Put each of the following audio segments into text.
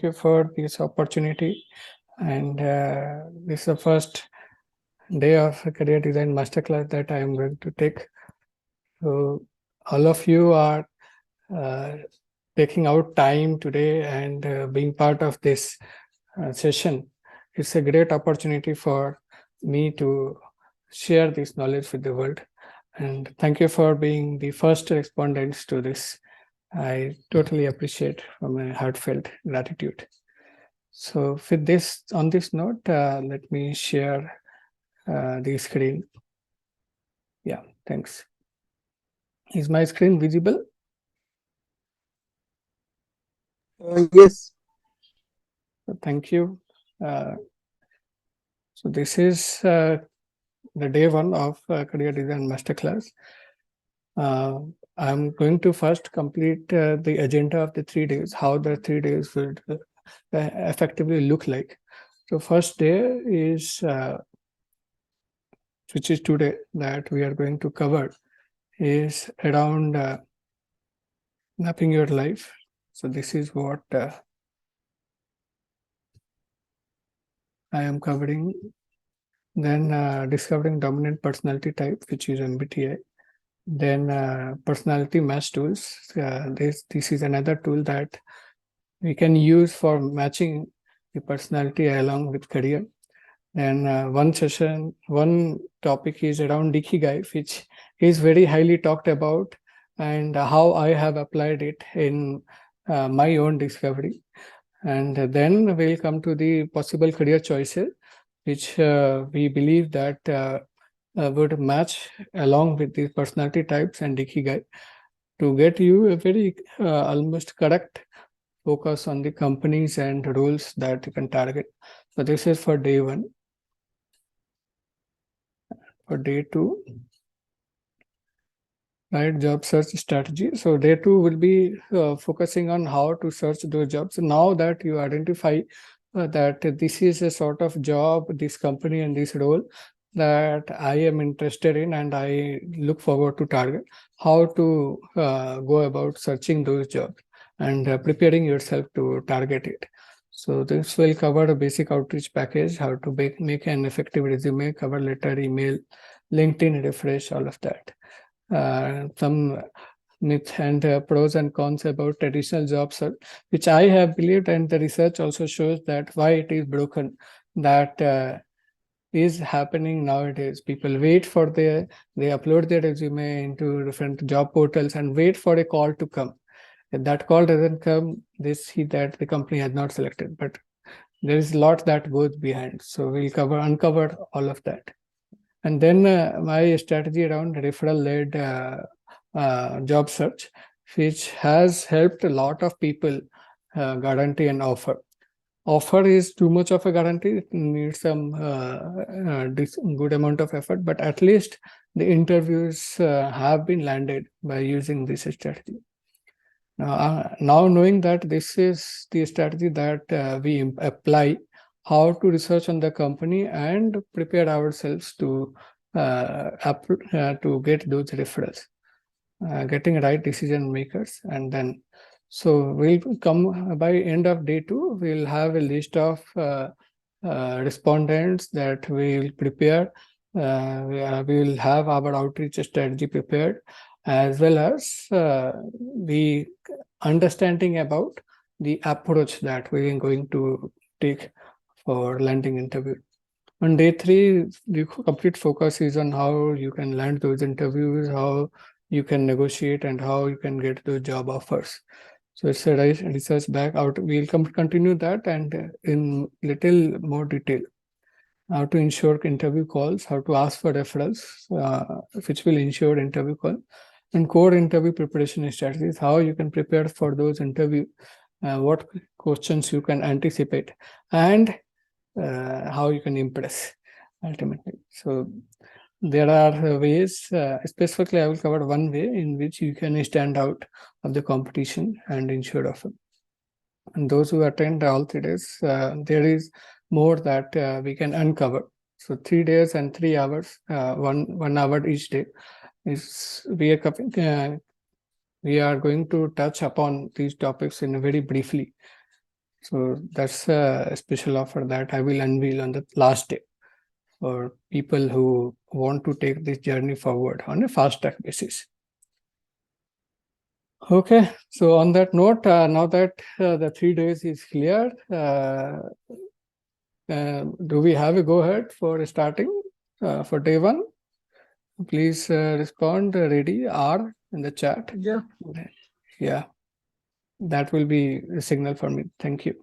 you for this opportunity. And this is the first day of career design masterclass that I am going to take. So all of you are taking out time today and being part of this session. It's a great opportunity for me to share this knowledge with the world. And thank you for being the first respondents to this. I totally appreciate from my heartfelt gratitude. So with this, on this note, let me share the screen. Yeah, thanks. Is my screen visible? Yes. Thank you. So this is the day one of Career Design Masterclass. I'm going to first complete the agenda of the 3 days, how the 3 days would effectively look like. So first day is, which is today, that we are going to cover is around mapping your life. So this is what I am covering. Then discovering dominant personality type, which is MBTI. Then personality match tools. This is another tool that we can use for matching the personality along with career. And one topic is around Ikigai, which is very highly talked about, and how I have applied it in my own discovery. And then we'll come to the possible career choices, which we believe that would match along with the personality types and Ikigai to get you a very almost correct focus on the companies and roles that you can target. So this is for day one. For day two, right, job search strategy. So day two will be focusing on how to search those jobs. Now that you identify that this is a sort of job, this company and this role that I am interested in and I look forward to target, how to go about searching those jobs and preparing yourself to target it. So this will cover a basic outreach package, how to make an effective resume, cover letter, email, LinkedIn refresh, all of that. Some myths and pros and cons about traditional job search, which I have believed, and the research also shows that why it is broken, that is happening nowadays. People wait for they upload their resume into different job portals and wait for a call to come. If that call doesn't come, they see that the company has not selected, but there is a lot that goes behind. So we'll uncover all of that. And then my strategy around referral-led job search, which has helped a lot of people guarantee an offer. Offer is too much of a guarantee. It needs some good amount of effort, but at least the interviews have been landed by using this strategy. Now knowing that this is the strategy that we apply, how to research on the company and prepare ourselves to get those referrals, getting right decision makers. And then so we'll come by end of day two, we'll have a list of respondents that we will prepare. We will have our outreach strategy prepared, as well as the understanding about the approach that we are going to take for landing interview. On day three, the complete focus is on how you can land those interviews, how you can negotiate, and how you can get those job offers. So it's a research back out. We'll continue that and in little more detail. How to ensure interview calls, how to ask for referrals, which will ensure interview call, and core interview preparation strategies, how you can prepare for those interview, what questions you can anticipate, and how you can impress ultimately. So there are ways, specifically I will cover one way in which you can stand out of the competition and ensure of it. And those who attend all 3 days, there is more that we can uncover. So 3 days and 3 hours, 1 hour each day is we are going to touch upon these topics in very briefly. So that's a special offer that I will unveil on the last day for people who want to take this journey forward on a fast track basis. Okay, so on that note, now that the 3 days is clear, do we have a go ahead for starting for day one? Please respond ready R in the chat. Yeah. Yeah, that will be a signal for me. Thank you.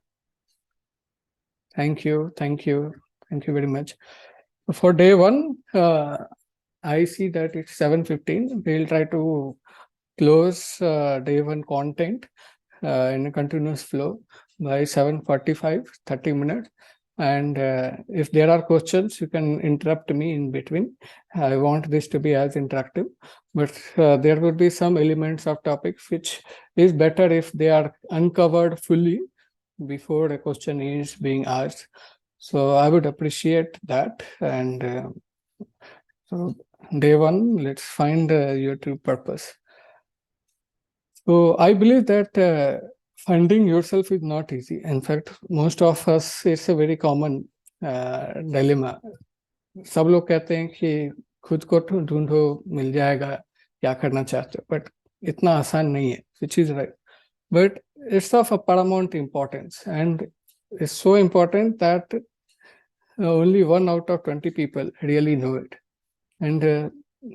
Thank you. Thank you. Thank you very much. For day one, I see that it's 7:15. We'll try to close day one content in a continuous flow by 7:45, 30 minutes. And if there are questions, you can interrupt me in between. I want this to be as interactive, but there will be some elements of topics which is better if they are uncovered fully before a question is being asked. So I would appreciate that. And so day one, let's find your true purpose. So I believe that finding yourself is not easy. In fact, most of us, it's a very common dilemma. सब लोग कहते हैं कि खुद को ढूंढो मिल जाएगा क्या करना चाहते हो बट इतना आसान नहीं है which is right but it's of a paramount importance and it's so important that only 1 out of 20 people really know it and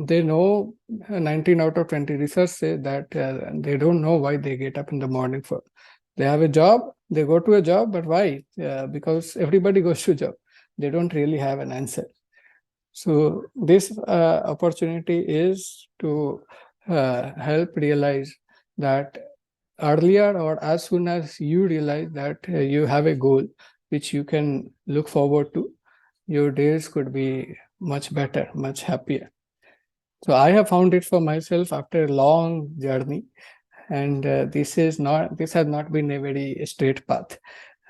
they know 19 out of 20 research say that they don't know why they get up in the morning for they have a job they go to a job but why because everybody goes to job they don't really have an answer so this opportunity is to help realize that earlier or as soon as you realize that you have a goal which you can look forward to your days could be much better, much happier. So I have found it for myself after a long journey, and this has not been a very straight path.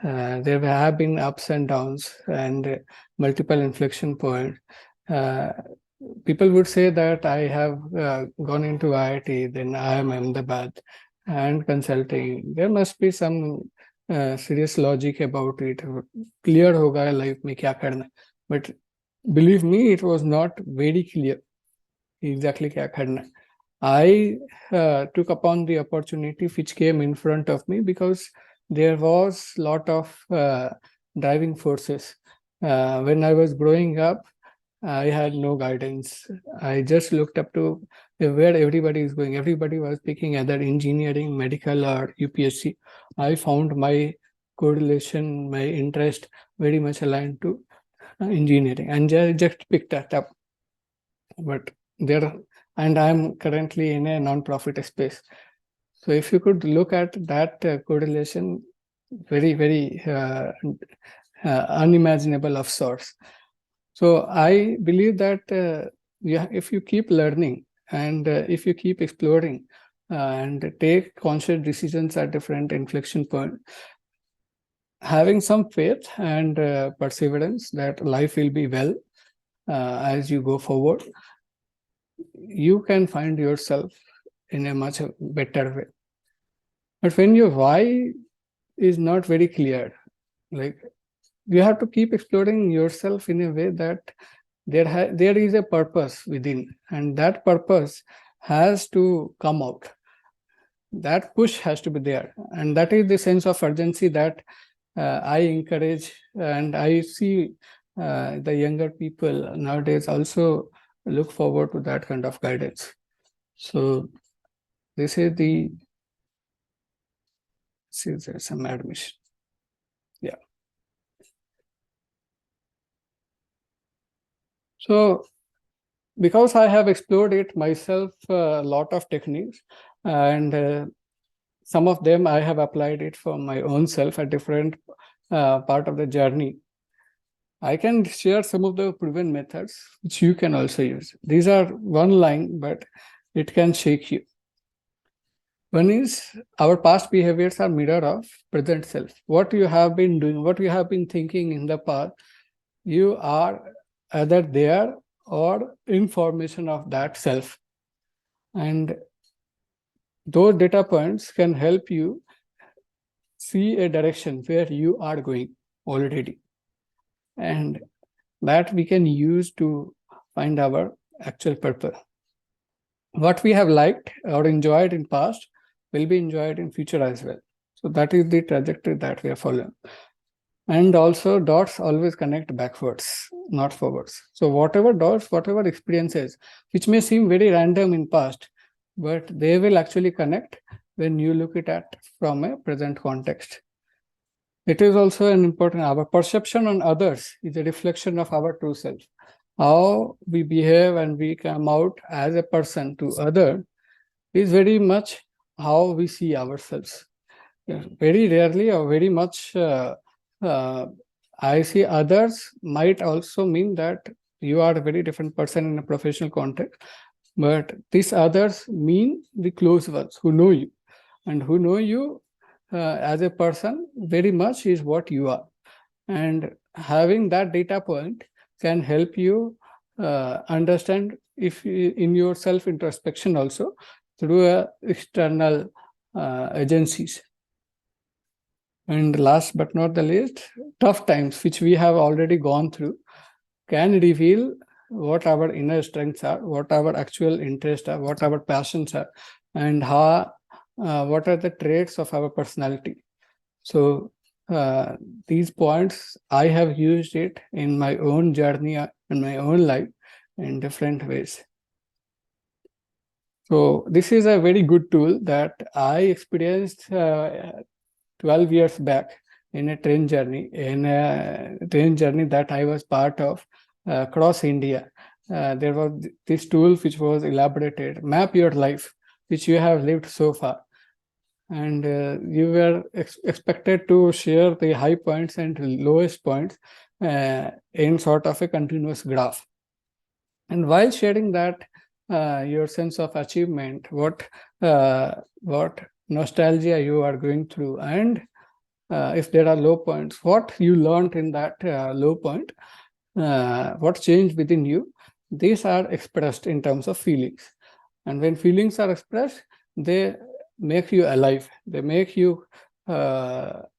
There have been ups and downs and multiple inflection points. People would say that I have gone into IIT, then I am Ahmedabad and consulting. There must be some serious logic about it. Clear hoga life mein kya karna. But believe me, it was not very clear exactly kya karna. I took upon the opportunity which came in front of me because there was a lot of driving forces. When I was growing up, I had no guidance. I just looked up to where everybody is going. Everybody was picking either engineering, medical, or UPSC. I found my correlation, my interest very much aligned to engineering, and just picked that up. But there, and I'm currently in a non-profit space. So if you could look at that correlation, very, very unimaginable of sorts. So I believe that if you keep learning and if you keep exploring and take conscious decisions at different inflection points, having some faith and perseverance that life will be well as you go forward, you can find yourself in a much better way. But when your why is not very clear, like you have to keep exploring yourself in a way that there is a purpose within, and that purpose has to come out. That push has to be there, and that is the sense of urgency that I encourage, and I see the younger people nowadays also look forward to that kind of guidance. So this is the there's some admission. Yeah. So because I have explored it myself, a lot of techniques, and some of them I have applied it for my own self at different part of the journey. I can share some of the proven methods which you can also use. These are one line, but it can shake you. One is our past behaviors are mirror of present self. What you have been doing, what you have been thinking in the past, you are either there or information of that self. And those data points can help you see a direction where you are going already, and that we can use to find our actual purpose. What we have liked or enjoyed in past will be enjoyed in future as well. So that is the trajectory that we are following. And also dots always connect backwards, not forwards. So whatever dots, whatever experiences, which may seem very random in past, but they will actually connect when you look at from a present context. It is also an important, our perception on others is a reflection of our true self. How we behave and we come out as a person to other is very much how we see ourselves. Very rarely or very much I see others might also mean that you are a very different person in a professional context, but these others mean the close ones who know you, and who know you as a person very much is what you are. And having that data point can help you understand if in your self introspection also through external agencies. And last but not the least, tough times, which we have already gone through, can reveal what our inner strengths are, what our actual interests are, what our passions are, and how what are the traits of our personality. So these points, I have used it in my own journey, in my own life, in different ways. So this is a very good tool that I experienced 12 years back in a train journey that I was part of across India. There was this tool which was elaborated, map your life, which you have lived so far. And you were expected to share the high points and lowest points in sort of a continuous graph. And while sharing that, your sense of achievement, what nostalgia you are going through, and if there are low points, what you learned in that low point, what changed within you, these are expressed in terms of feelings. And when feelings are expressed, they make you alive. They make you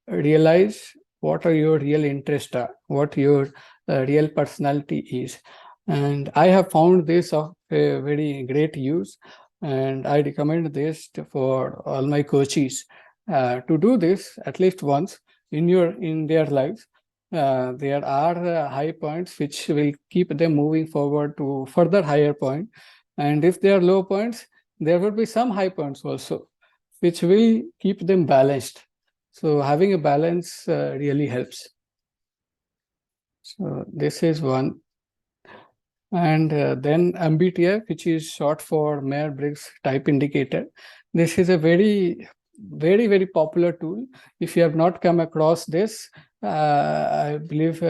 realize what are your real interests are, what your real personality is. And I have found this of a very great use, and I recommend this for all my coaches to do this at least once in their lives. There are high points which will keep them moving forward to further higher point, and if there are low points, there will be some high points also, which will keep them balanced. So having a balance really helps. So this is one. And then MBTI, which is short for Myers-Briggs Type Indicator. This is a very, very popular tool. If you have not come across this, I believe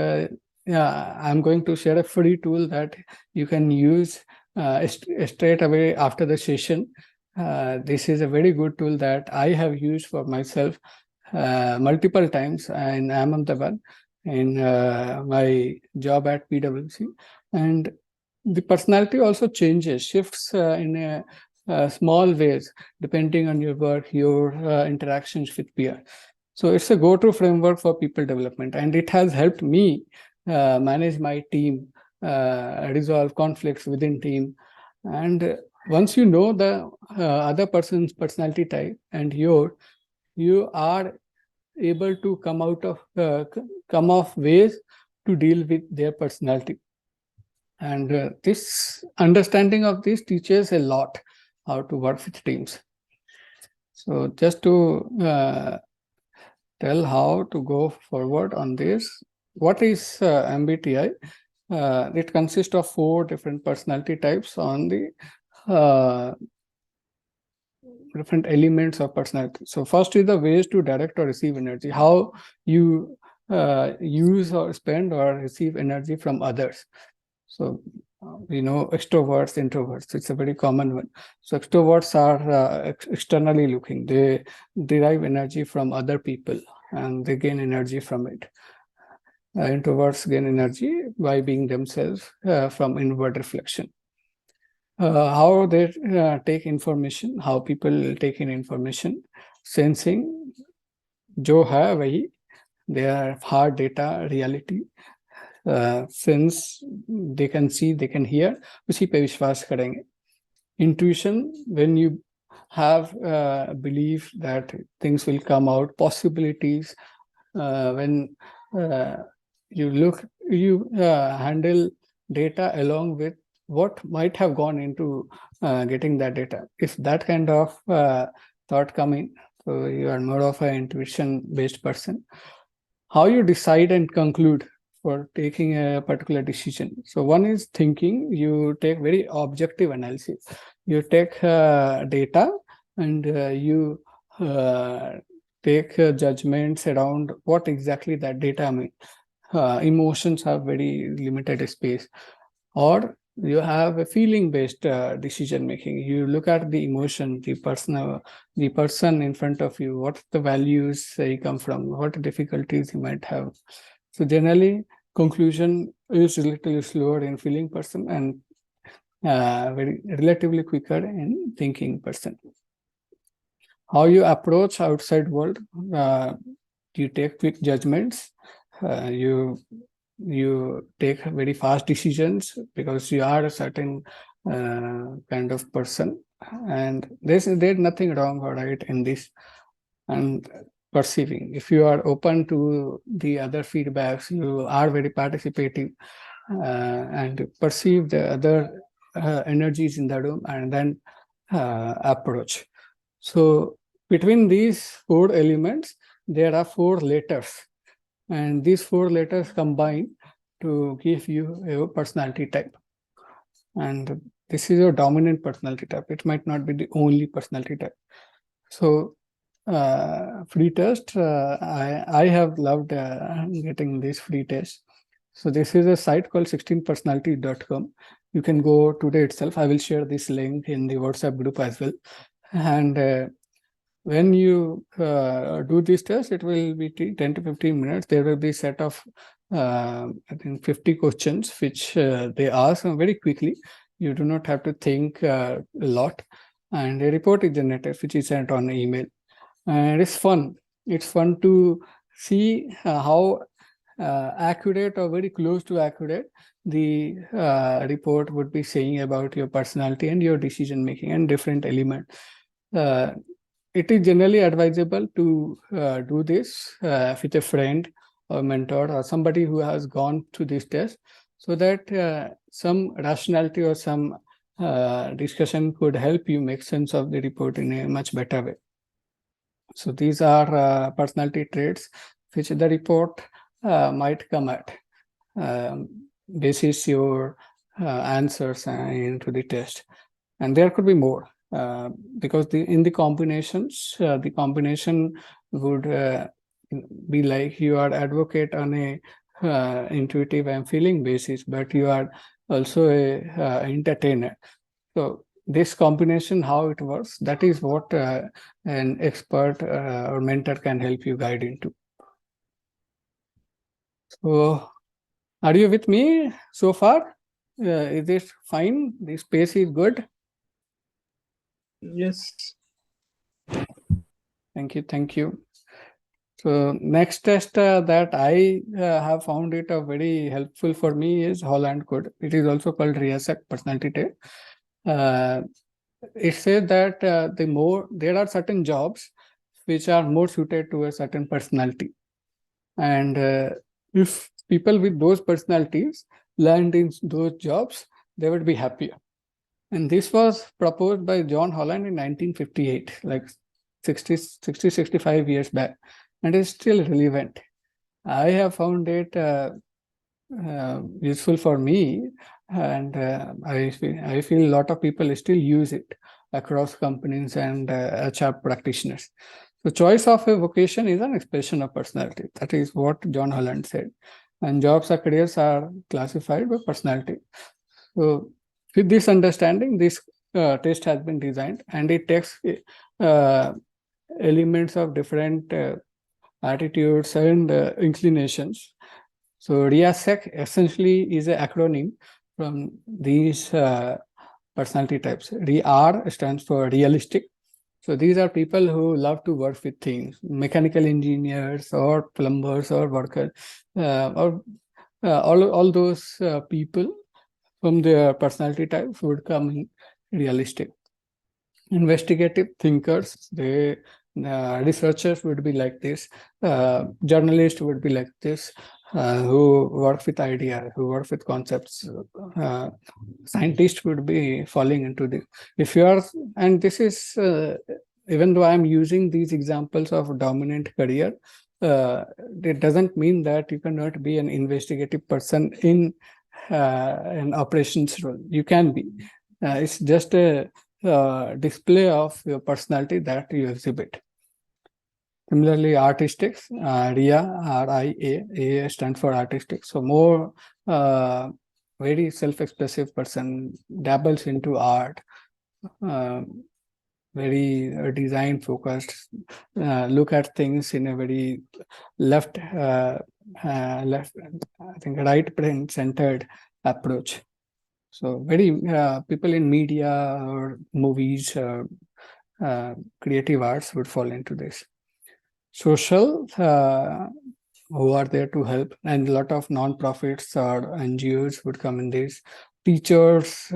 I'm going to share a free tool that you can use straight away after the session. This is a very good tool that I have used for myself multiple times in Ahmedabad in my job at PwC. And the personality also changes, shifts in small ways depending on your work, your interactions with peers. So it's a go-to framework for people development, and it has helped me manage my team, resolve conflicts within team. And once you know the other person's personality type and you are able to come off ways to deal with their personality. And this understanding of this teaches a lot how to work with teams. So just to tell how to go forward on this, what is MBTI? It consists of 4 different personality types on the different elements of personality. So first is the ways to direct or receive energy, how you use or spend or receive energy from others. So we know extroverts, introverts, it's a very common one. So extroverts are externally looking. They derive energy from other people and they gain energy from it. Introverts gain energy by being themselves from inward reflection. How they take information, how people take in information, sensing, जो है वही, they are hard data reality. Since they can see, they can hear, उसी पे विश्वास करेंगे. Intuition, when you have belief that things will come out, possibilities, when you handle data along with what might have gone into getting that data. If that kind of thought coming, so you are more of an intuition-based person. How you decide and conclude for taking a particular decision. So one is thinking, you take very objective analysis. You take data and you take judgments around what exactly that data means. Emotions have very limited space. Or you have a feeling-based decision making. You look at the emotion, the person in front of you, what the values he come from, what difficulties he might have. So generally, conclusion is a little slower in feeling person and very relatively quicker in thinking person. How you approach outside world, you take quick judgments, you take very fast decisions because you are a certain kind of person, and there's nothing wrong or right in this. And perceiving, if you are open to the other feedbacks, you are very participative and perceive the other energies in the room and then approach. So between these 4 elements, there are 4 letters, and these 4 letters combine to give you a personality type. And this is your dominant personality type. It might not be the only personality type. So free test, I have loved getting this free test. So this is a site called 16personality.com. You can go today itself. I will share this link in the WhatsApp group as well. And when you do this test, it will be 10 to 15 minutes. There will be a set of, I think, 50 questions, which they ask very quickly. You do not have to think a lot. And a report is generated, which is sent on email. And it's fun. It's fun to see how accurate or very close to accurate the report would be saying about your personality and your decision making and different elements. It is generally advisable to do this with a friend or mentor or somebody who has gone through this test, so that some rationality or some discussion could help you make sense of the report in a much better way. So these are personality traits which the report might come at basis your answers into the test. And there could be more because in the combinations, the combination would be like you are advocate on a intuitive and feeling basis, but you are also a entertainer. So this combination, how it works, that is what an expert or mentor can help you guide into. So are you with me so far? Is it fine? The space is good? Yes. Thank you. Thank you. So next test that I have found it very helpful for me is Holland Code. It is also called RIASEC personality test. It says that there are certain jobs which are more suited to a certain personality. And if people with those personalities land in those jobs, they would be happier. And this was proposed by John Holland in 1958, like 65 years back, and is still relevant. I have found it useful for me, and I feel a lot of people still use it across companies and HR practitioners. So choice of a vocation is an expression of personality. That is what John Holland said. And jobs or careers are classified by personality. So with this understanding, this test has been designed, and it takes elements of different attitudes and inclinations. So RIASEC essentially is an acronym from these personality types. R stands for realistic. So these are people who love to work with things, mechanical engineers or plumbers or workers, or all those people from their personality types would come in realistic. Investigative thinkers, they researchers would be like this, journalists would be like this, who work with ideas, who work with concepts. Scientists would be falling into the, if you are, and this is even though I'm using these examples of dominant career, it doesn't mean that you cannot be an investigative person in an operations role. You can be. It's just a display of your personality that you exhibit. Similarly, artistics, RIA, RIA, A stands for artistic. So more very self-expressive person, dabbles into art, uh, very design focused, look at things in a very left, left, I think right brain centered approach. So very people in media or movies, creative arts would fall into this. Social, who are there to help, and a lot of non-profits or NGOs would come in this. Teachers,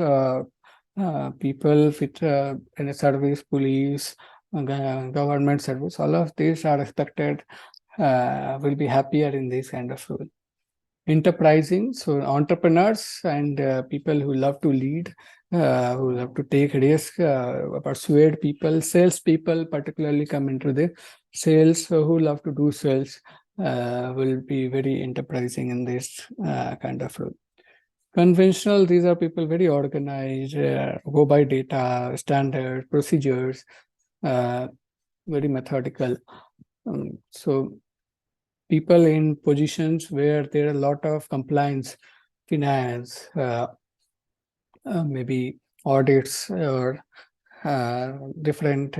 people with in a service, police, government service, all of these are expected will be happier in this kind of role. Enterprising, so entrepreneurs and people who love to lead, who love to take risk, persuade people. Sales people particularly come into the sales, who love to do sales, will be very enterprising in this kind of role. Conventional, these are people very organized, go by data, standard, procedures, very methodical. So people in positions where there are a lot of compliance, finance, maybe audits, or different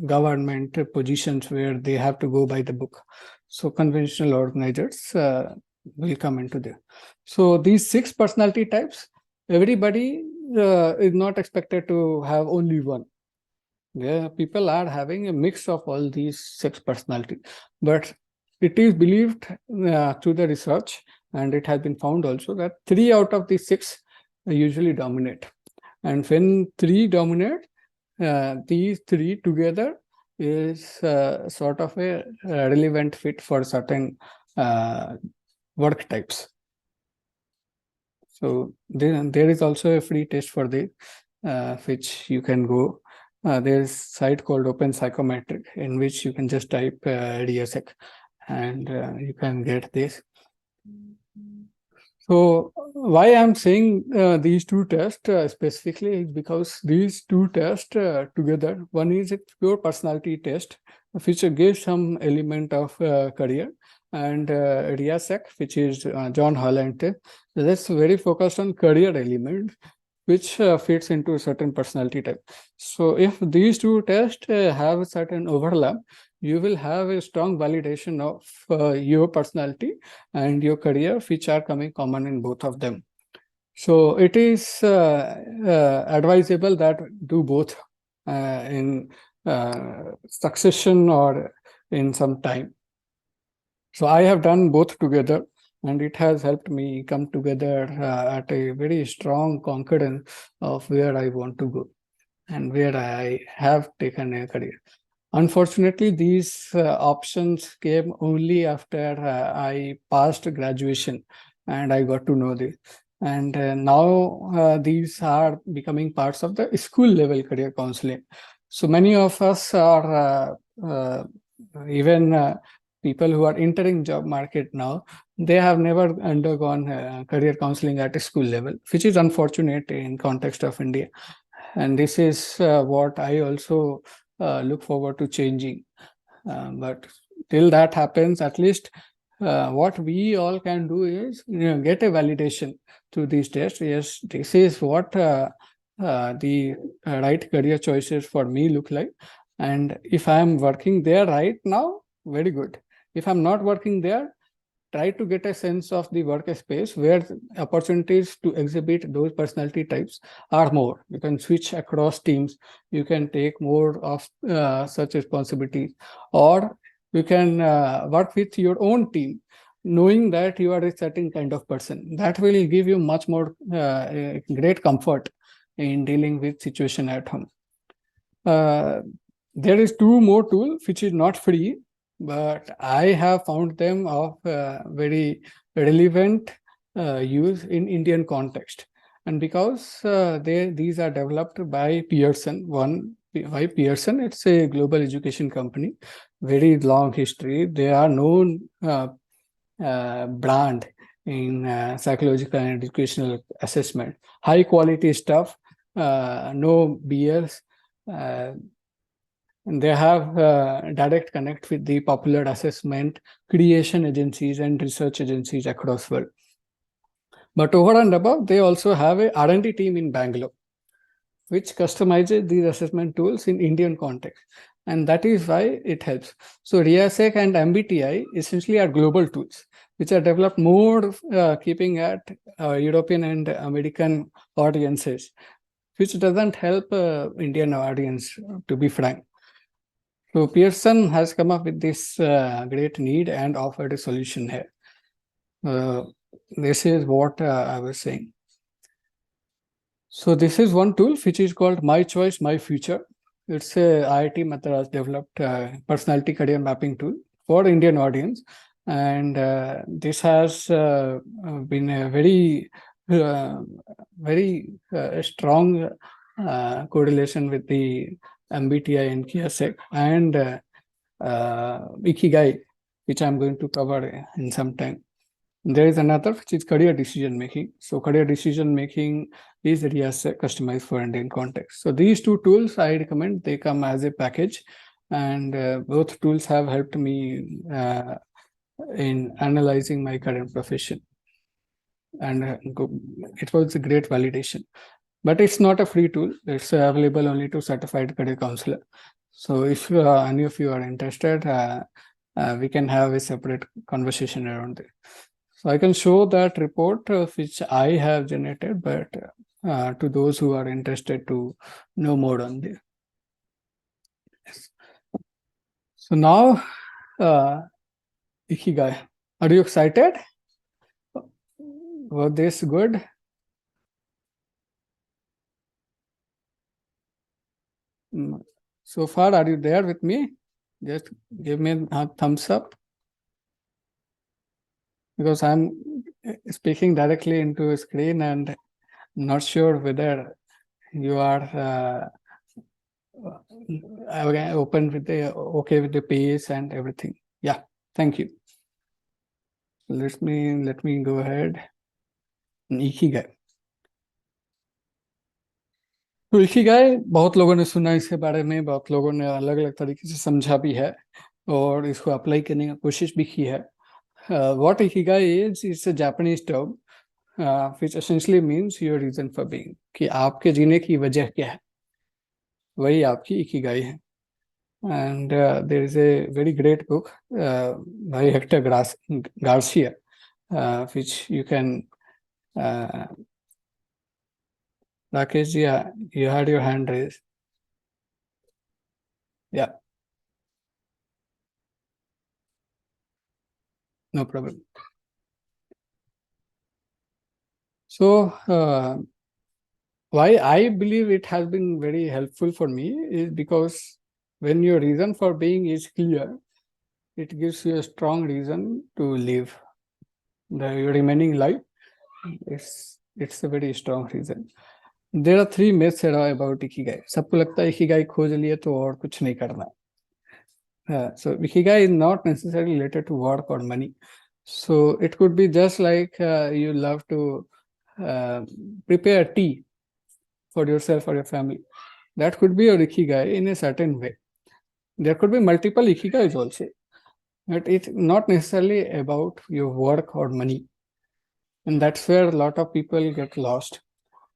government positions where they have to go by the book. So conventional organizers will come into there. So these 6 personality types, everybody is not expected to have only one. Yeah, people are having a mix of all these 6 personalities, but it is believed through the research, and it has been found also, that 3 out of the 6 usually dominate. And when 3 dominate, these 3 together is sort of a relevant fit for certain work types. So there is also a free test for this, which you can go. There's a site called Open Psychometric, in which you can just type DSEC, and you can get this. So why I'm saying these 2 tests specifically is because these 2 tests together, one is a pure personality test, which gives some element of career, and RIASEC, which is John Holland, that's very focused on career element, which fits into a certain personality type. So if these 2 tests have a certain overlap, you will have a strong validation of your personality and your career, which are coming common in both of them. So it is advisable that do both in succession or in some time. So I have done both together, and it has helped me come together at a very strong concordance of where I want to go and where I have taken a career. Unfortunately, these options came only after I passed graduation, and I got to know this. And now these are becoming parts of the school level career counseling. So many of us are even people who are entering job market now, they have never undergone career counseling at a school level, which is unfortunate in context of India. And this is what I also look forward to changing. But till that happens, at least what we all can do is get a validation through these tests. Yes, this is what the right career choices for me look like. And if I am working there right now, very good. If I'm not working there, try to get a sense of the workspace where opportunities to exhibit those personality types are more. You can switch across teams, you can take more of such responsibilities, or you can work with your own team, knowing that you are a certain kind of person. That will give you much more great comfort in dealing with situation at home. There is two more tool which is not free, but I have found them of very relevant use in Indian context. And because these are developed by Pearson, by Pearson, it's a global education company, very long history. They are known brand in psychological and educational assessment. High quality stuff, no BS. And they have direct connect with the popular assessment creation agencies and research agencies across world. But over and above, they also have a R&D team in Bangalore, which customizes these assessment tools in Indian context. And that is why it helps. So RIASEC and MBTI essentially are global tools, which are developed more keeping at European and American audiences, which doesn't help Indian audience, to be frank. So Pearson has come up with this great need and offered a solution here. This is what I was saying. So this is one tool which is called My Choice, My Future. It's a IIT Madras developed personality career mapping tool for Indian audience. And this has been a very, strong correlation with the MBTI and KIASEC and Ikigai, which I'm going to cover in some time. There is another which is career decision making. So career decision making is RIASEC customized for Indian context. So these two tools I recommend, they come as a package, and both tools have helped me in analyzing my current profession. And it was a great validation. But it's not a free tool. It's available only to certified career counselor. So if any of you are interested, we can have a separate conversation around it. So I can show that report which I have generated, but to those who are interested to know more on this. Yes. So now, Ikigai, are you excited? Was this good? So far, are you there with me? Just give me a thumbs up, because I'm speaking directly into a screen and not sure whether you are open with the okay with the pace and everything. Yeah, thank you. Let me go ahead. Ikigai. तो Ikigai बहुत लोगों ने सुना इसके बारे में, बहुत लोगों ने अलग अलग तरीके से समझा भी है और इसको अप्लाई करने की कोशिश भी की है. What ikigai is, it's a Japanese term which essentially means your reason for being, कि आपके जीने की वजह क्या है, वही आपकी इकिगाई है. And there is a very great book by Hector Garcia, which you can Rakesh, yeah, you had your hand raised. Yeah. No problem. So, why I believe it has been very helpful for me is because when your reason for being is clear, it gives you a strong reason to live your remaining life. It's a very strong reason. There are three myths about ikigai. सबको लगता है ikigai खोज लिए तो और कुछ नहीं करना. So ikigai is not necessarily related to work or money. So it could be just like you love to prepare tea for yourself or your family. That could be your ikigai in a certain way. There could be multiple ikigais also, but it's not necessarily about your work or money. And that's where a lot of people get lost.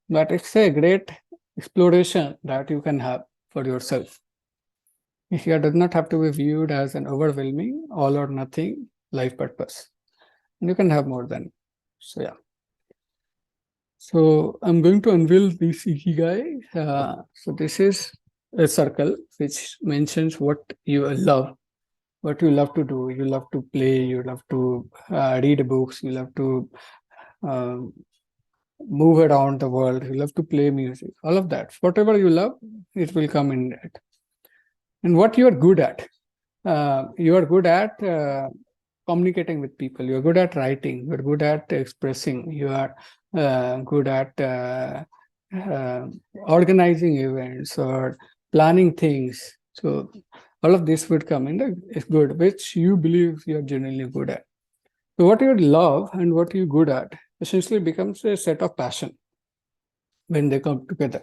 But it's a great exploration that you can have for yourself. Ikigai does not have to be viewed as an overwhelming, all or nothing life purpose. and you can have more than. So yeah. So I'm going to unveil this ikigai. So this is a circle which mentions what you love, what you love to do. You love to play, you love to read books, you love to uh, move around the world, you love to play music, all of that. Whatever you love, it will come in it. And what you are good at. You are good at communicating with people, you're good at writing, you're good at expressing, you are good at uh, organizing events or planning things. So all of this would come in the is good, which you believe you're genuinely good at. So what you love and what you're good at essentially becomes a set of passion when they come together.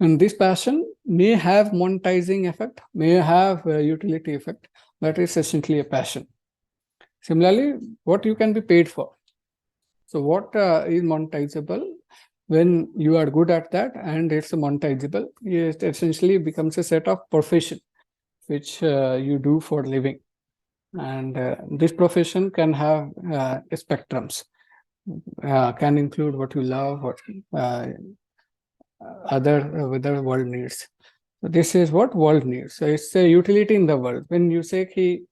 And this passion may have monetizing effect, may have a utility effect, but it's essentially a passion. Similarly, what you can be paid for. So what is monetizable when you are good at that and it's monetizable, it essentially becomes a set of profession which you do for living. And this profession can have spectrums, can include what you love, what other world needs. So this is what world needs. So it's a utility in the world. When you say कि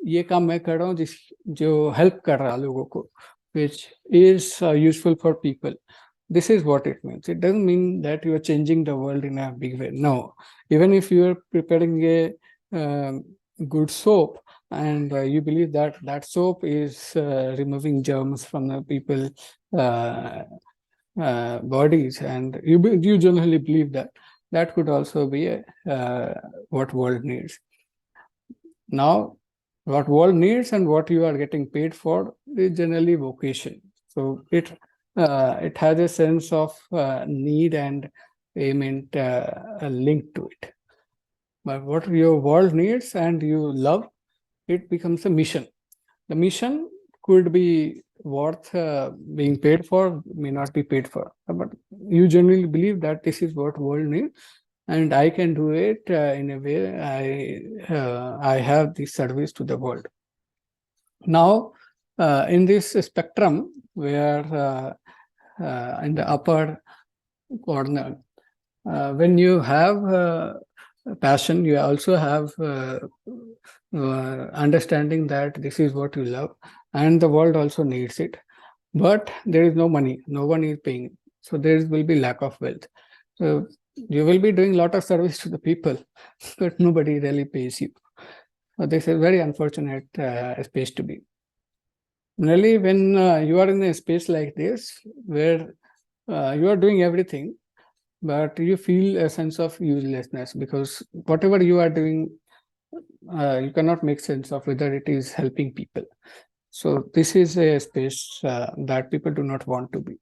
ये काम मैं कर रहा हूँ जिस जो help कर रहा लोगों को, which is useful for people. This is what it means. It doesn't mean that you are changing the world in a big way. No, even if you are preparing a good soap and you believe that that soap is removing germs from the people bodies, and you generally believe that, that could also be what world needs. Now, what world needs and what you are getting paid for is generally vocation. So it has a sense of need and payment linked to it. But what your world needs and you love, it becomes a mission. The mission could be worth being paid for, may not be paid for, but you generally believe that this is what world needs, and I can do it in a way I have this service to the world. Now, in this spectrum, where in the upper corner, when you have passion, you also have understanding that this is what you love, and the world also needs it. But there is no money, no one is paying, so there will be lack of wealth. So you will be doing a lot of service to the people, but nobody really pays you. So this is very unfortunate space to be. Really, when you are in a space like this, where you are doing everything, but you feel a sense of uselessness because whatever you are doing, you cannot make sense of whether it is helping people. So this is a space that people do not want to be.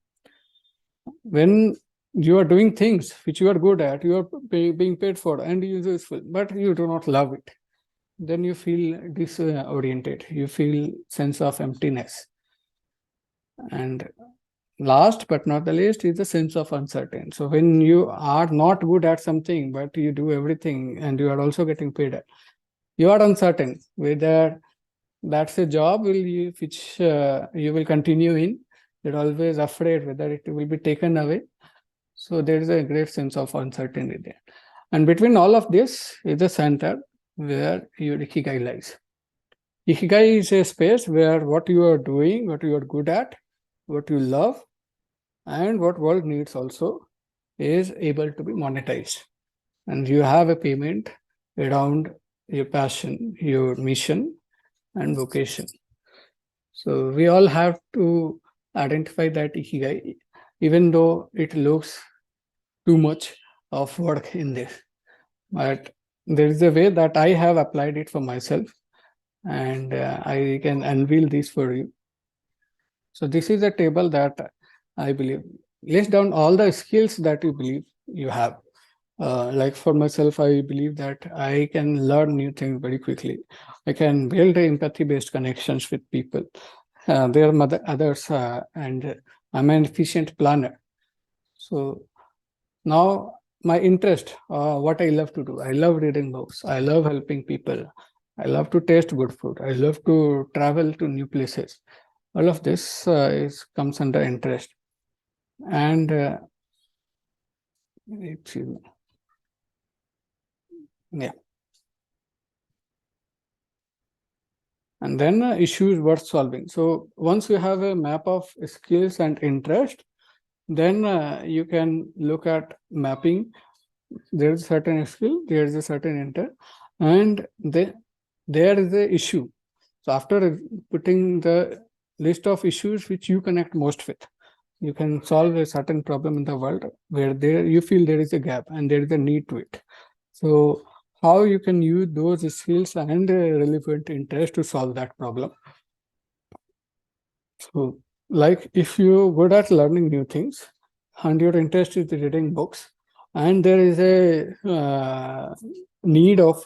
When you are doing things which you are good at, you are being paid for and useful, but you do not love it, then you feel disoriented, you feel sense of emptiness. And last but not the least is the sense of uncertain. So when you are not good at something, but you do everything and you are also getting paid, you are uncertain whether that's a job which you will continue in. You're always afraid whether it will be taken away. So there is a great sense of uncertainty there. And between all of this is the center where your ikigai lies. Ikigai is a space where what you are doing, what you are good at, what you love, and what world needs also is able to be monetized. And you have a payment around your passion, your mission, and vocation. So we all have to identify that ikigai, even though it looks too much of work in this. But there is a way that I have applied it for myself, and I can unveil this for you. So this is a table that I believe lists down all the skills that you believe you have. Like for myself, I believe that I can learn new things very quickly. I can build empathy-based connections with people. There are others, and I'm an efficient planner. So now my interest, what I love to do, I love reading books. I love helping people. I love to taste good food. I love to travel to new places. All of this comes under interest. And yeah. And then issues worth solving. So once you have a map of skills and interest, then you can look at mapping. There is a certain skill, there is a certain intent, and there is a issue. So after putting the list of issues which you connect most with, you can solve a certain problem in the world where there you feel there is a gap and there is a need to it. So how you can use those skills and relevant interest to solve that problem. So, like if you're good at learning new things and your interest is reading books, and there is a need of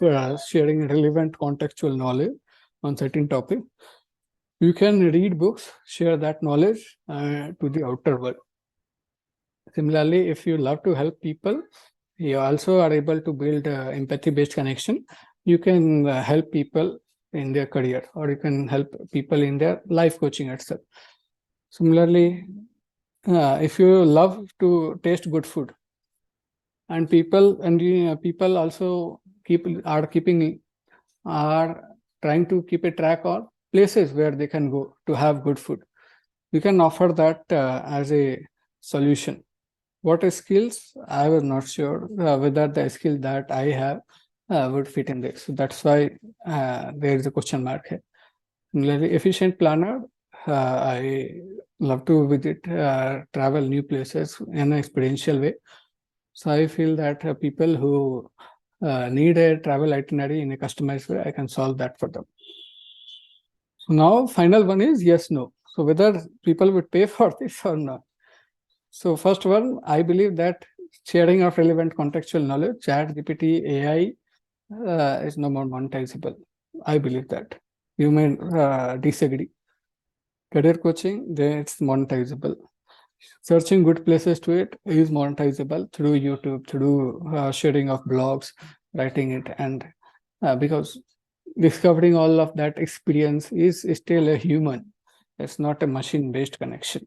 sharing relevant contextual knowledge on certain topic, you can read books, share that knowledge to the outer world. Similarly, if you love to help people, you also are able to build empathy-based connection. You can help people in their career, or you can help people in their life coaching itself. Similarly, if you love to taste good food, and people also are trying to keep a track on places where they can go to have good food, you can offer that as a solution. What skills? I was not sure whether the skill that I have would fit in this. So that's why there is a question mark here. Similarly, efficient planner. I love to visit, travel new places in an experiential way. So I feel that people who need a travel itinerary in a customized way, I can solve that for them. So now, final one is yes, no. So whether people would pay for this or not. So first one, I believe that sharing of relevant contextual knowledge, chat, GPT, AI is no more monetizable. I believe that. You may disagree. Career coaching, then it's monetizable. Searching good places to it is monetizable through YouTube, through sharing of blogs, writing it, and because discovering all of that experience is still a human. It's not a machine-based connection.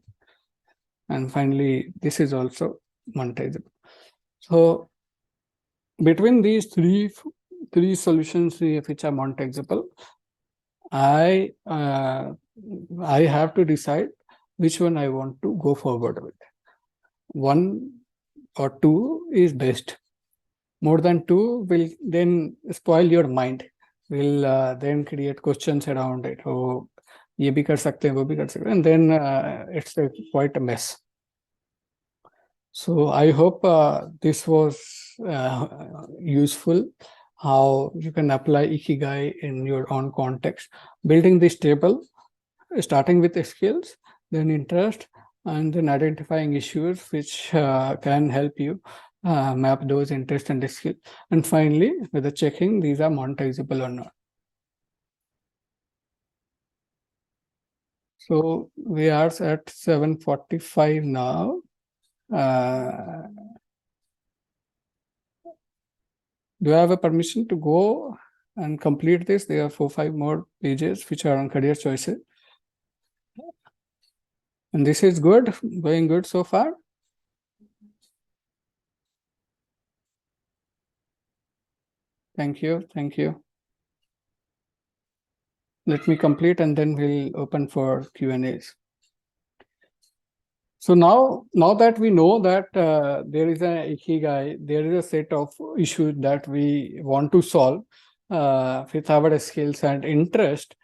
And finally, this is also monetizable. So between these three solutions which are monetizable, I have to decide which one I want to go forward with. One or two is best. More than two will then spoil your mind, will then create questions around it. Oh, ये भी कर सकते हैं, वो भी कर सकते हैं, and then it's quite a mess. So I hope this was useful, how you can apply Ikigai in your own context, building this table, starting with the skills, then interest, and then identifying issues which can help you map those interests and skills. And finally, with the checking, these are monetizable or not. So we are at 7:45 now. Do I have a permission to go and complete this? There are 4-5 more pages which are on career choices. And this is good, going good so far. Thank you. Thank you. Let me complete and then we'll open for Q&As. So now that we know that there is an Ikigai, there is a set of issues that we want to solve with our skills and interest,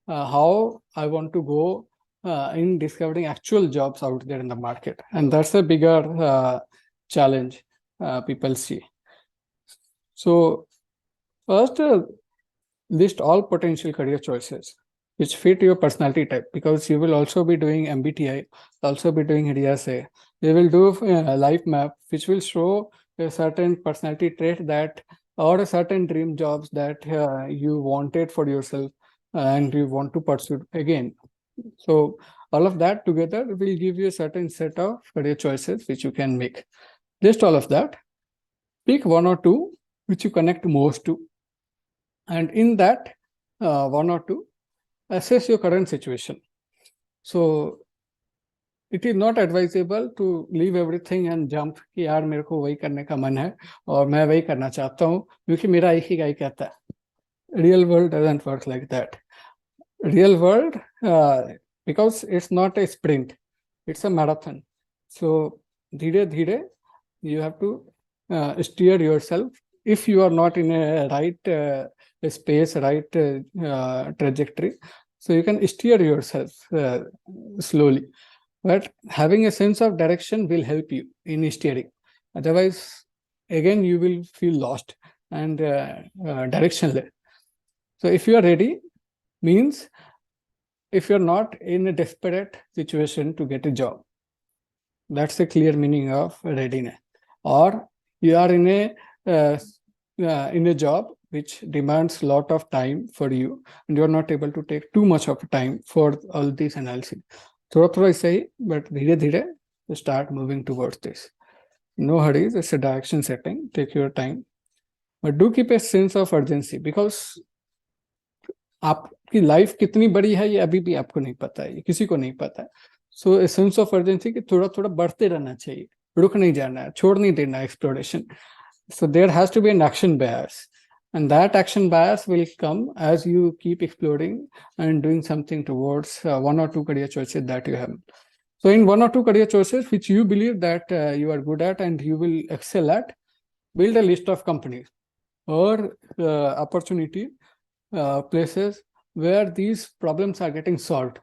how I want to go in discovering actual jobs out there in the market. And that's a bigger challenge people see. So first, list all potential career choices which fit your personality type, because you will also be doing MBTI, also be doing HDSA. You will do a life map which will show a certain personality trait that, or a certain dream jobs that you wanted for yourself and you want to pursue again. So all of that together will give you a certain set of career choices which you can make. List all of that. Pick one or two which you connect most to. And in that one or two, assess your current situation. So it is not advisable to leave everything and jump कि यार मेरे को वही करने का मन है और मैं वही करना चाहता हूँ क्योंकि मेरा एक ही गाय कहता है. Real world doesn't work like that. Real world, because it's not a sprint, it's a marathon. So धीरे धीरे you have to steer yourself. If you are not in a right space, right trajectory, so you can steer yourself slowly. But having a sense of direction will help you in steering. Otherwise, again, you will feel lost and directionless. So if you are ready, means if you're not in a desperate situation to get a job, that's the clear meaning of readiness. Or you are in a job which demands a lot of time for you, and you're not able to take too much of time for all these analysis. थोड़ा ऐसा ही, but धीरे धीरे start moving towards this. No hurries, it's a direction setting. Take your time, but do keep a sense of urgency because आपकी life कितनी बड़ी है ये अभी भी आपको नहीं पता है, ये किसी को नहीं पता है. सो ए सेंस ऑफ अर्जेंसी कि थोड़ा थोड़ा बढ़ते रहना चाहिए, रुक नहीं जाना है, छोड़ नहीं देना exploration. So there has to be an action bias, and that action bias will come as you keep exploring and doing something towards one or two career choices that you have. So in one or two career choices which you believe that you are good at and you will excel at, build a list of companies or opportunity places where these problems are getting solved.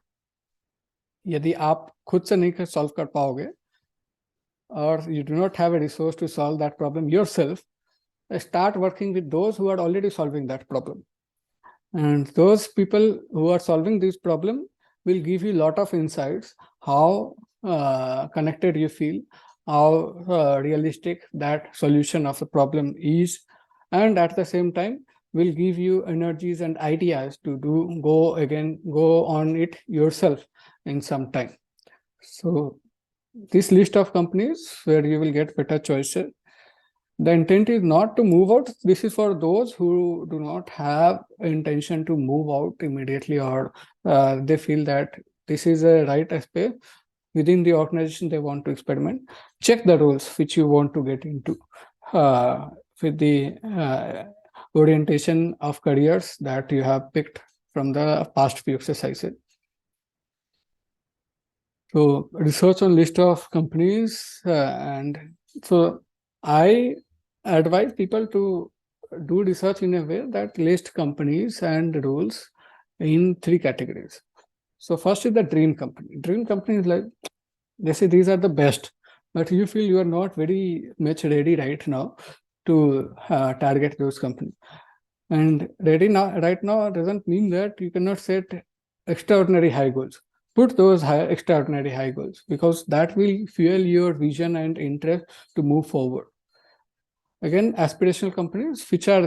यदि आप खुद से नहीं solve कर पाओगे, or you do not have a resource to solve that problem yourself, start working with those who are already solving that problem. And those people who are solving this problem will give you a lot of insights, how connected you feel, how realistic that solution of the problem is, and at the same time will give you energies and ideas to go on it yourself in some time. So this list of companies where you will get better choices. The intent is not to move out. This is for those who do not have intention to move out immediately, or they feel that this is a right space within the organization they want to experiment. Check the roles which you want to get into with the orientation of careers that you have picked from the past few exercises. So research on list of companies, and so I advise people to do research in a way that list companies and roles in three categories. So first is the dream company. Dream company is like, they say these are the best, but you feel you are not very much ready right now to target those companies. And ready now, right now doesn't mean that you cannot set extraordinary high goals. Put those extraordinary high goals, because that will fuel your vision and interest to move forward. Again, aspirational companies which are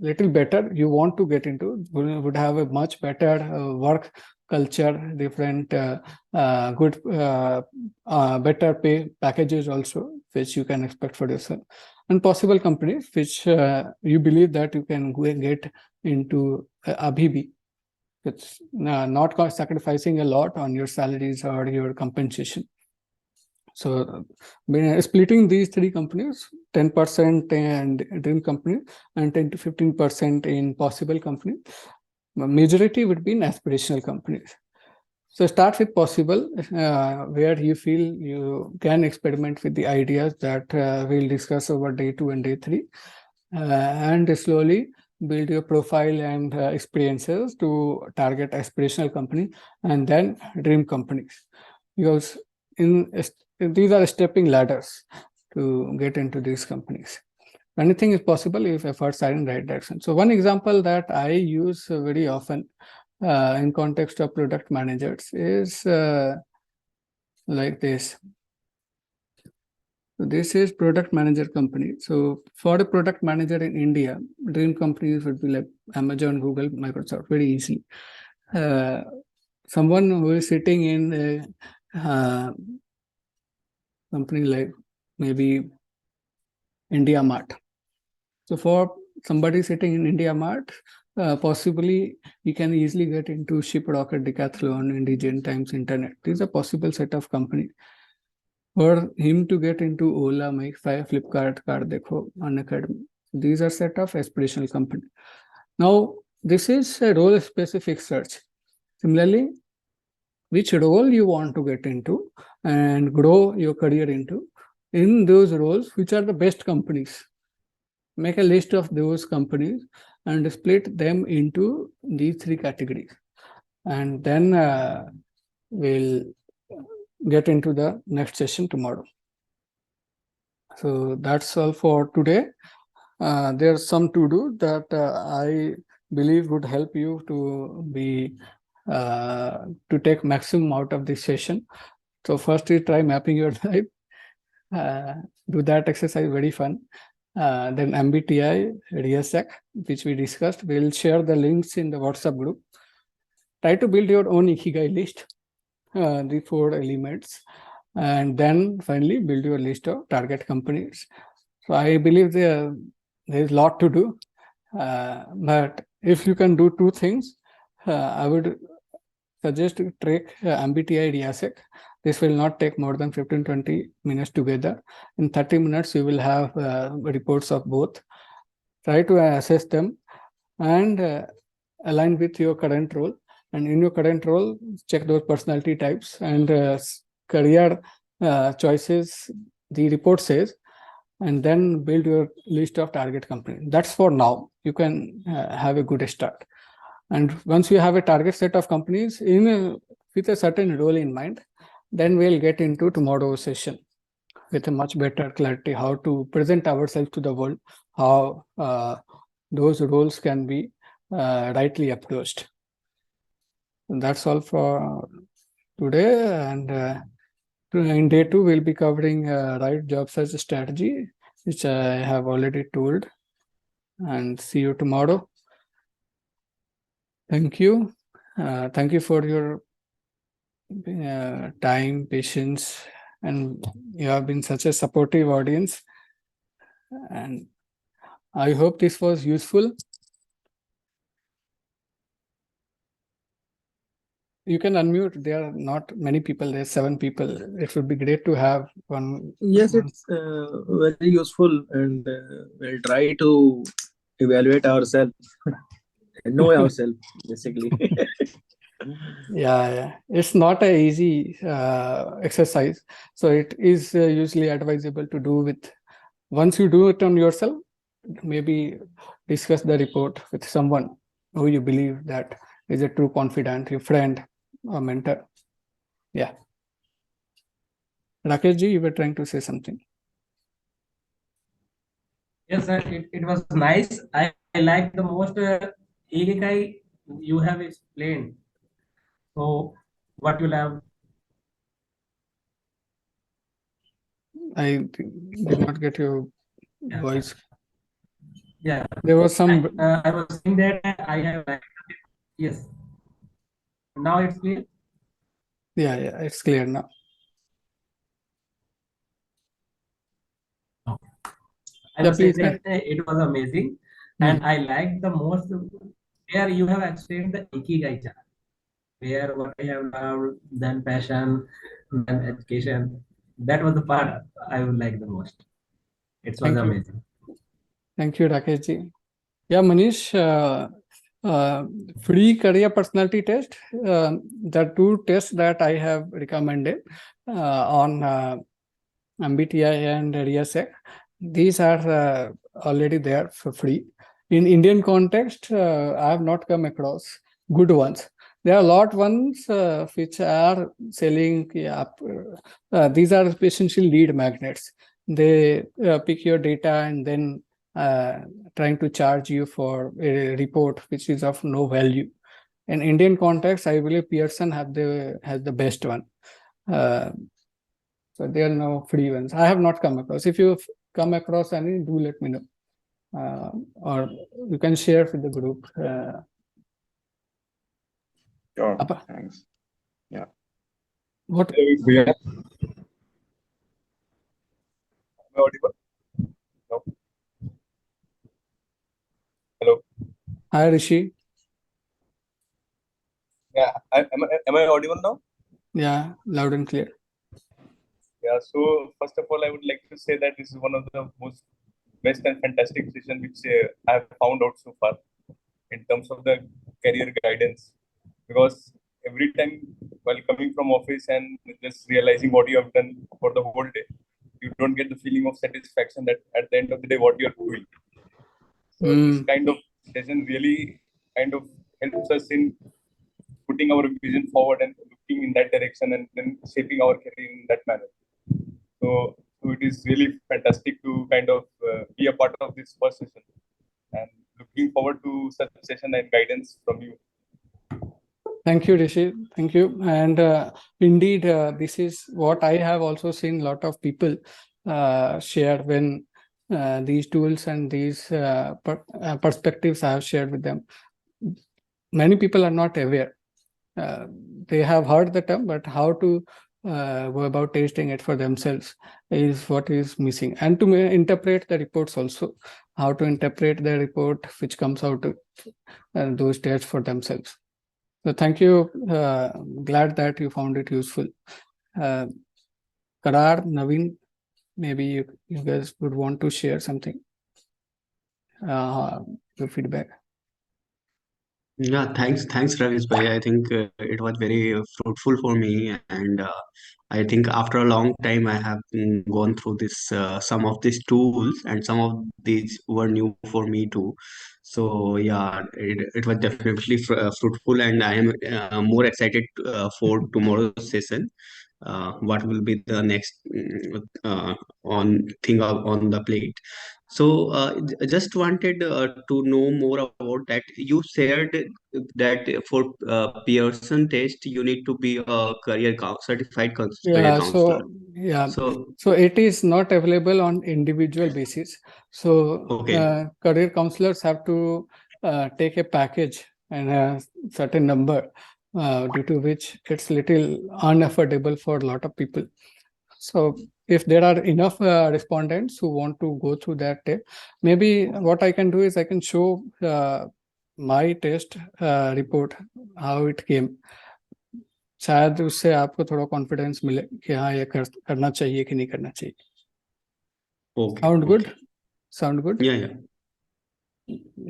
little better, you want to get into, would have a much better work culture, different good better pay packages also, which you can expect for yourself. And possible companies which you believe that you can get into abhi bhi. It's not sacrificing a lot on your salaries or your compensation. So splitting these three companies, 10% in dream company and 10 to 15% in possible company. Majority would be in aspirational companies. So start with possible, where you feel you can experiment with the ideas that we'll discuss over day 2 and day 3, and slowly build your profile and experiences to target aspirational company and then dream companies, because these are stepping ladders to get into these companies. Anything is possible if efforts are in right direction. So one example that I use very often in context of product managers is like this. So this is product manager company. So for a product manager in India, dream companies would be like Amazon, Google, Microsoft, very easily. Someone who is sitting in a company like maybe India Mart. So for somebody sitting in India Mart, possibly he can easily get into Shiprocket, Decathlon, Indigent Times, Internet. These are possible set of companies. For him to get into Ola, Make5, Flipkart, Cardekho, Unacademy, these are set of aspirational companies. Now, this is a role-specific search. Similarly, which role you want to get into and grow your career into, in those roles, which are the best companies. Make a list of those companies and split them into these three categories. And then we'll get into the next session tomorrow. So that's all for today. There's some to do that I believe would help you to be to take maximum out of this session. So first is try mapping your life. Do that exercise, very fun. Then MBTI, RIASEC, which we discussed. We'll share the links in the WhatsApp group. Try to build your own Ikigai list, the 4 elements. And then finally build your list of target companies. So I believe there's a lot to do. But if you can do 2 things, I would suggest to track MBTI RIASEC. This will not take more than 15-20 minutes together. In 30 minutes, you will have reports of both. Try to assess them and align with your current role. And in your current role, check those personality types and career choices the report says, and then build your list of target companies. That's for now. You can have a good start. And once you have a target set of companies with a certain role in mind, then we'll get into tomorrow's session with a much better clarity how to present ourselves to the world, how those roles can be rightly approached. And that's all for today. And in day 2, we'll be covering right job search strategy, which I have already told. And see you tomorrow. Thank you. Thank you for your time, patience, and you have been such a supportive audience. And I hope this was useful. You can unmute. There are not many people. There's 7 people. It would be great to have one. Yes, it's very useful, and we'll try to evaluate ourselves, know ourselves, basically. Yeah. It's not a easy exercise. So it is usually advisable to do with, once you do it on yourself, maybe discuss the report with someone who you believe that is a true confidant, your friend or mentor. Yeah. Rakeshji, you were trying to say something. Yes, sir. It was nice. I like the most Ikigai you have explained. So, what you'll have? I did not get your voice. Yeah. There was some. I was saying that I have. Yes. Now it's clear. Yeah, it's clear now. I Yeah, was saying please. that it was amazing, and I like the most where you have explained the Ikigai chart, where what I have loved, then passion, then education. That was the part I would like the most. It was amazing. Thank you, Rakeshji. Yeah, Manish, free career personality test. The 2 tests that I have recommended on MBTI and RIASEC, these are already there for free. In Indian context, I have not come across good ones. There are a lot ones which are selling. These are essentially lead magnets. They pick your data and then trying to charge you for a report which is of no value. In Indian context, I believe Pearson has the best one. So there are no free ones. I have not come across. If you come across any, do let me know. Or you can share with the group. Sure. Thanks. Yeah. What? Am I audible? No. Hello. Hi, Rishi. Yeah, am I audible now? Yeah, loud and clear. Yeah, so first of all, I would like to say that this is one of the most best and fantastic session which I have found out so far in terms of the career guidance. Because every time while coming from office and just realizing what you have done for the whole day, you don't get the feeling of satisfaction that at the end of the day what you are doing. So this kind of session really kind of helps us in putting our vision forward and looking in that direction and then shaping our career in that manner. So it is really fantastic to kind of be a part of this first session and looking forward to such session and guidance from you. Thank you, Rishi. Thank you. And indeed, this is what I have also seen a lot of people share when these tools and these perspectives I have shared with them. Many people are not aware. They have heard the term, but how to go about tasting it for themselves is what is missing. And to interpret the reports also, how to interpret the report which comes out those tests for themselves. So thank you. Glad that you found it useful. Karar, Naveen, maybe you guys would want to share something. Your feedback. Yeah, thanks, Ravish bhai. I think it was very fruitful for me, and I think after a long time I have gone through this some of these tools, and some of these were new for me too. So yeah, it was definitely fruitful, and I am more excited for tomorrow's session. What will be the next on thing on the plate? So just wanted to know more about that. You shared that for Pearson test, you need to be a certified career Yeah, counselor. so it is not available on individual basis. So Okay, career counselors have to take a package and a certain number, due to which it's little unaffordable for a lot of people. So if there are enough respondents who want to go through that test, maybe what I can do is I can show my test report, how it came. शायद उससे आपको थोड़ा confidence मिले कि हाँ ये करना चाहिए कि नहीं करना चाहिए. okay, sound good? okay. Sound good? Yeah, yeah.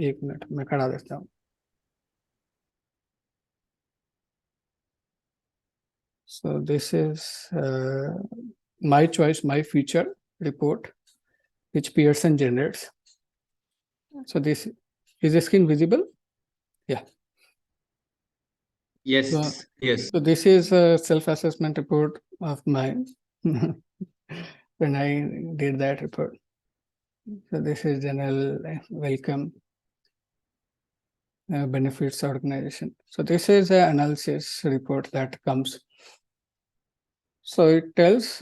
एक मिनट मैं खड़ा देता हूँ. So this is my choice, my feature report, which Pearson generates. So this is the screen visible? Yeah. Yes, So, yes. so this is a self-assessment report of mine when I did that report. So this is general welcome benefits organization. So this is an analysis report that comes. So it tells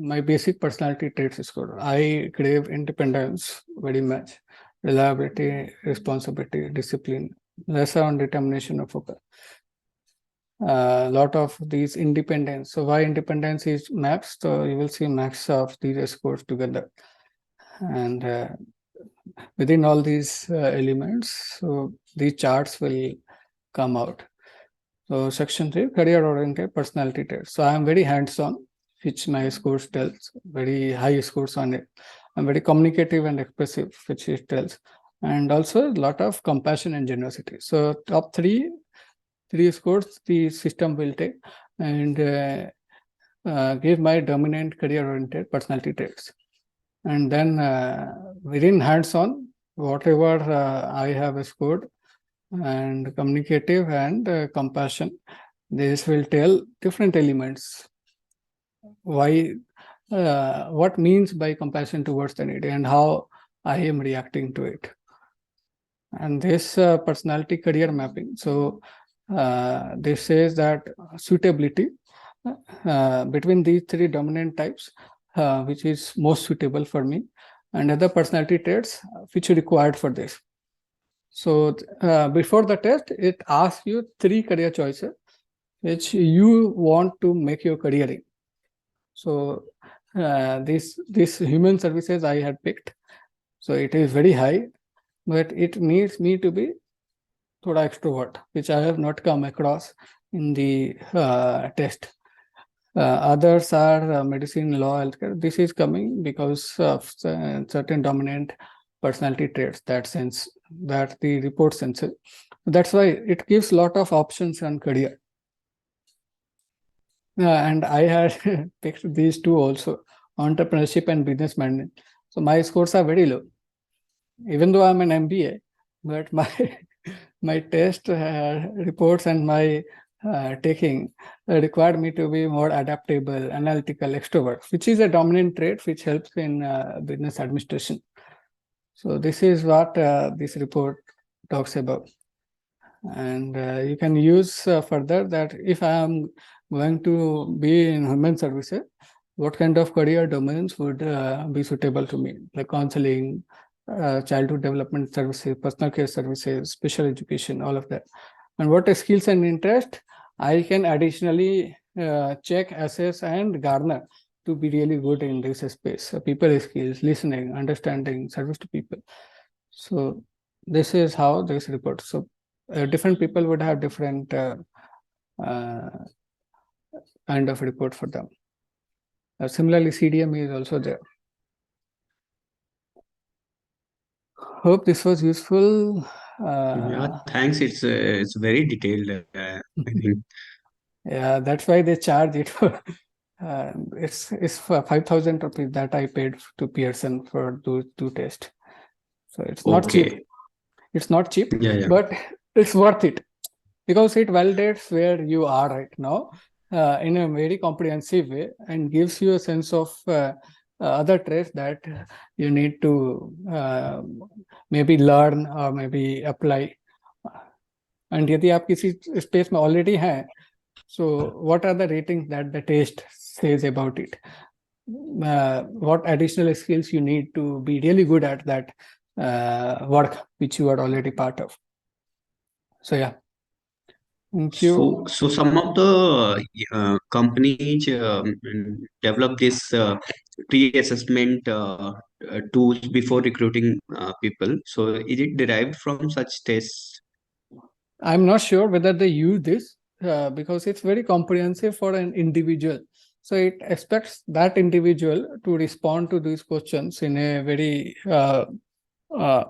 my basic personality traits score. I crave independence very much, reliability, responsibility, discipline, lesser on determination of focus. A lot of these independence. So why independence is maps? So you will see maps of these scores together. And within all these elements, so these charts will come out. So section 3, career oriented personality traits. So I am very hands-on, which my scores tells, very high scores on it. I'm very communicative and expressive, which it tells. And also a lot of compassion and generosity. So top three scores the system will take and give my dominant career oriented personality traits. And then within hands-on, whatever I have scored, and communicative and compassion, this will tell different elements. Why, what means by compassion towards the needy and how I am reacting to it. And this personality career mapping. So this says that suitability between these three dominant types, which is most suitable for me, and other personality traits which are required for this. So before the test, it asks you 3 career choices which you want to make your career in. So this human services I had picked. So it is very high, but it needs me to be thoda extrovert, which I have not come across in the test. Others are medicine, law, healthcare. This is coming because of certain dominant personality traits that the report senses. That's why it gives lot of options on career. And I had picked these two also, entrepreneurship and business management. So my scores are very low, even though I'm an MBA, but my test reports and my taking required me to be more adaptable, analytical, extrovert, which is a dominant trait which helps in business administration. So this is what this report talks about. And you can use further that if I am going to be in human services, what kind of career domains would be suitable to me, like counseling, childhood development services, personal care services, special education, all of that. And what skills and interest I can additionally check, assess, and garner to be really good in this space. People skills, listening, understanding, service to people. So this is how this report. So different people would have different kind of report for them. Similarly, CDM is also there. Hope this was useful. Yeah, thanks. It's very detailed. I think. Yeah, that's why they charge it for. It's for 5,000 rupees that I paid to Pearson for those two tests. So it's not cheap. It's not cheap, but it's worth it because it validates where you are right now in a very comprehensive way and gives you a sense of other traits that you need to maybe learn or maybe apply. And यदि आप किसी space में already हैं, so what are the ratings that the test says about it? What additional skills you need to be really good at that work which you are already part of. So yeah. Thank you. So some of the companies develop this pre-assessment tools before recruiting people. So is it derived from such tests? I'm not sure whether they use this because it's very comprehensive for an individual. So it expects that individual to respond to these questions in a very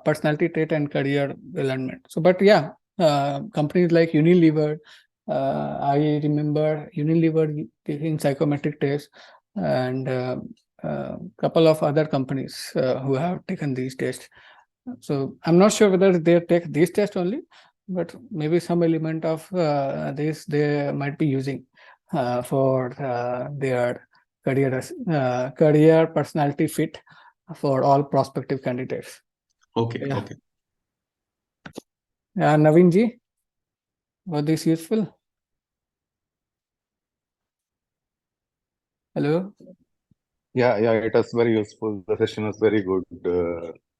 personality trait and career alignment. So, but yeah, companies like Unilever, I remember Unilever taking psychometric tests, and couple of other companies who have taken these tests. So I'm not sure whether they take this test only, but maybe some element of this they might be using for their career personality fit for all prospective candidates. Okay, okay. Naveen ji, was this useful? Hello? Yeah, it was very useful. The session was very good,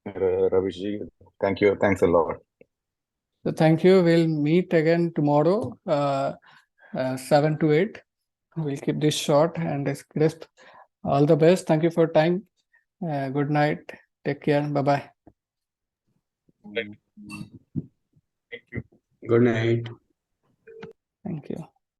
Ravish ji. Thank you. Thanks a lot. So thank you. We'll meet again tomorrow, 7 to 8. We'll keep this short and crisp. All the best. Thank you for time. Good night. Take care. Bye-bye. Thank you. Good night. Thank you.